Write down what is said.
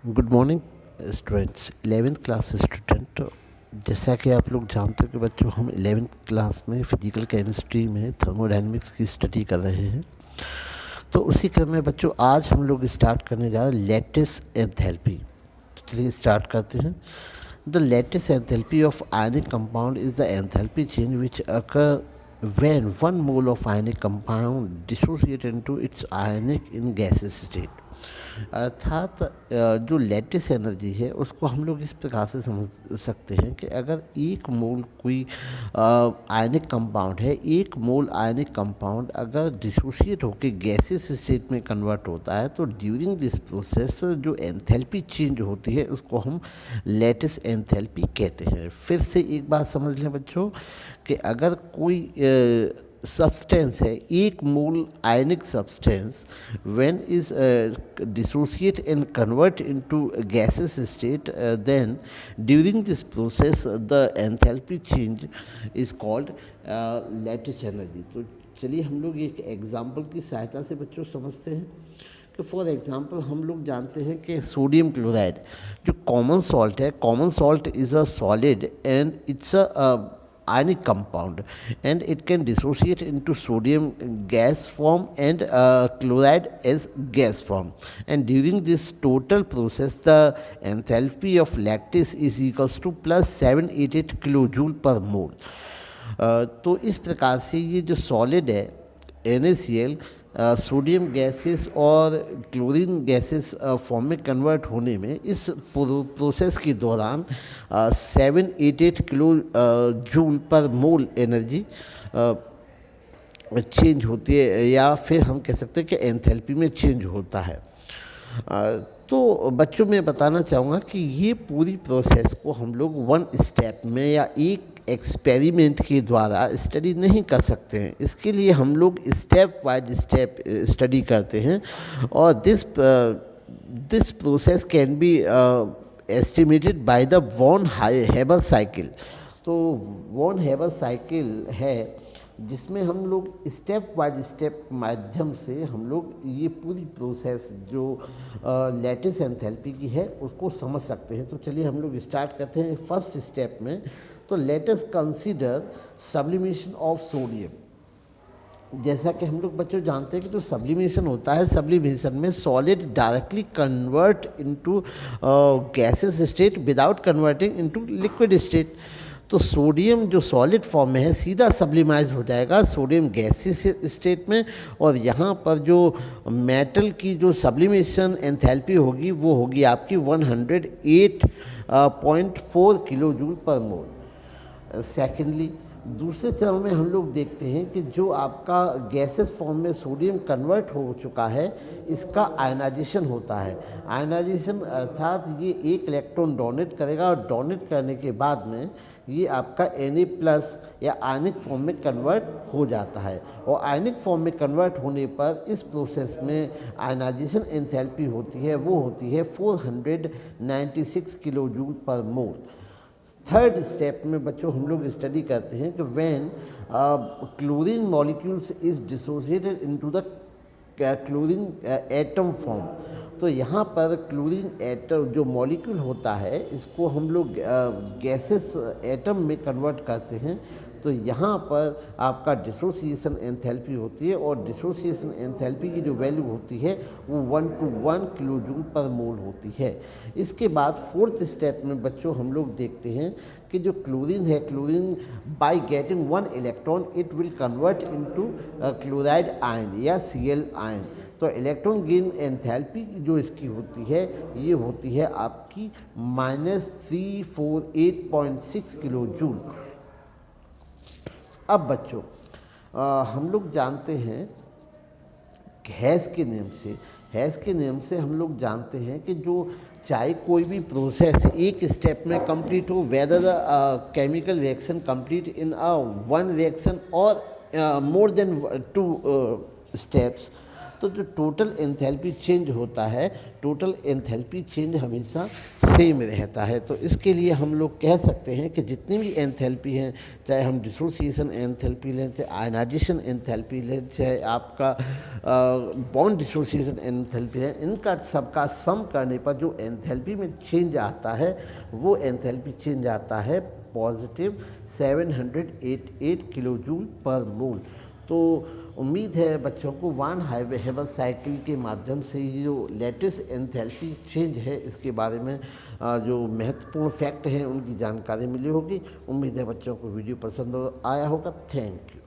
Good morning students. 11th class student, जैसा कि आप लोग जानते हो कि बच्चों हम 11th क्लास में फिजिकल केमिस्ट्री में थर्मोडायनेमिक्स की स्टडी कर रहे हैं। तो उसी क्रम में बच्चों आज हम लोग स्टार्ट करने जा रहे हैं लैटिस एंथैल्पी। तो चलिए स्टार्ट करते हैं। The lattice enthalpy of ionic compound is the enthalpy change which occur when one mole of ionic compound dissociate into its ionic in gaseous state। अर्थात जो लैटिस एनर्जी है उसको हम लोग इस प्रकार से समझ सकते हैं कि अगर एक मोल कोई आयनिक कंपाउंड है, एक मोल आयनिक कंपाउंड अगर डिसोशिएट होकर गैसेस स्टेट में कन्वर्ट होता है तो ड्यूरिंग दिस प्रोसेस जो एंथैल्पी चेंज होती है उसको हम लैटिस एंथैल्पी कहते हैं। फिर से एक बात समझ लें बच्चों कि अगर कोई सब्सटेंस है, एक मोल आयनिक substance when is dissociate and convert into a gaseous state, then during this process the enthalpy change is called lattice energy। तो चलिए हम लोग एक एग्जांपल की सहायता से बच्चों समझते हैं कि फॉर एग्जांपल हम लोग जानते हैं कि सोडियम क्लोराइड जो कॉमन सॉल्ट है, common salt is a solid and it's a ionic compound and it can dissociate into sodium gas form and chloride as gas form, and during this total process the enthalpy of lattice is equals to plus 788 kilojoule per mole। तो इस प्रकार से ये जो solid है NaCl sodium gases और chlorine gases form में convert होने में इस प्रोसेस के दौरान 788 किलो जूल पर मोल एनर्जी चेंज होती है, या फिर हम कह सकते हैं कि एंथैल्पी में चेंज होता है। तो बच्चों मैं बताना चाहूँगा कि ये पूरी प्रोसेस को हम लोग वन स्टेप में या एक एक्सपेरिमेंट के द्वारा स्टडी नहीं कर सकते हैं। इसके लिए हम लोग स्टेप वाइज स्टेप स्टडी करते हैं और this process can be estimated by the वॉन हेबर साइकिल। तो वॉन हेबर साइकिल है जिसमें हम लोग स्टेप बाय स्टेप माध्यम से हम लोग ये पूरी प्रोसेस जो लैटिस एंथैल्पी की है उसको समझ सकते हैं। तो चलिए हम लोग स्टार्ट करते हैं फर्स्ट स्टेप में। तो let us consider sublimation of sodium. जैसा कि हम लोग बच्चों जानते हैं कि जो सब्लिमेशन होता है, सब्लिमेशन में solid directly convert into gases state without converting into liquid state. तो सोडियम जो सॉलिड फॉर्म में है सीधा सब्लिमाइज हो जाएगा सोडियम गैसेस स्टेट में, और यहाँ पर जो मेटल की जो सब्लिमेशन एंथैल्पी होगी वो होगी आपकी 108.4 किलो जूल पर मोल। सेकेंडली दूसरे चरण में हम लोग देखते हैं कि जो आपका गैसेस फॉर्म में सोडियम कन्वर्ट हो चुका है इसका आयनाइजेशन होता है। आयनाइजेशन अर्थात ये एक इलेक्ट्रॉन डोनेट करेगा और डोनेट करने के बाद में ये आपका Na+ या आयनिक फॉर्म में कन्वर्ट हो जाता है, और आयनिक फॉर्म में कन्वर्ट होने पर इस प्रोसेस में आयनाइजेशन एंथैल्पी होती है वो होती है 496 किलो जूल पर मोल। थर्ड स्टेप में बच्चों हम लोग स्टडी करते हैं कि when chlorine molecules is dissociated into the chlorine atom form. तो यहाँ पर क्लोरीन एटम जो मॉलिक्यूल होता है इसको हम लोग गैसेस एटम में कन्वर्ट करते हैं। तो यहाँ पर आपका डिसोसिएशन एंथैल्पी होती है, और डिसोसिएशन एंथैल्पी की जो वैल्यू होती है वो 1 to 1 किलो जूल पर मोल होती है। इसके बाद फोर्थ स्टेप में बच्चों हम लोग देखते हैं कि जो क्लोरीन है, chlorine by getting 1 electron it will convert into chloride ion या Cl आयन। तो इलेक्ट्रॉन गेन एंथैल्पी जो इसकी होती है ये होती है आपकी -348.6 किलो जूल। अब बच्चों हम लोग जानते हैं हैश के नेम से हम लोग जानते हैं कि जो चाहे कोई भी प्रोसेस एक स्टेप में कंप्लीट हो, whether chemical reaction complete in one reaction और मोर देन 2 स्टेप्स, तो जो टोटल एंथैल्पी चेंज होता है, टोटल एंथैल्पी चेंज हमेशा सेम रहता है। तो इसके लिए हम लोग कह सकते हैं कि जितनी भी एंथैल्पी हैं, चाहे हम डिसोसिएशन एंथैल्पी लें, चाहे आयनाइजेशन एंथैल्पी लें, चाहे आपका बॉन्ड डिसोसिएशन एंथैल्पी है, इनका सबका सम करने पर जो एंथैल्पी में चेंज आता है वो एंथैल्पी चेंज आता है पॉजिटिव 788 किलो जूल पर मोल। तो उम्मीद है बच्चों को वान हाइवेहेबर साइकिल के माध्यम से ये जो लेटेस्ट एंथैल्पी चेंज है इसके बारे में जो महत्वपूर्ण फैक्ट हैं उनकी जानकारी मिली होगी। उम्मीद है बच्चों को वीडियो पसंद आया होगा। Thank you.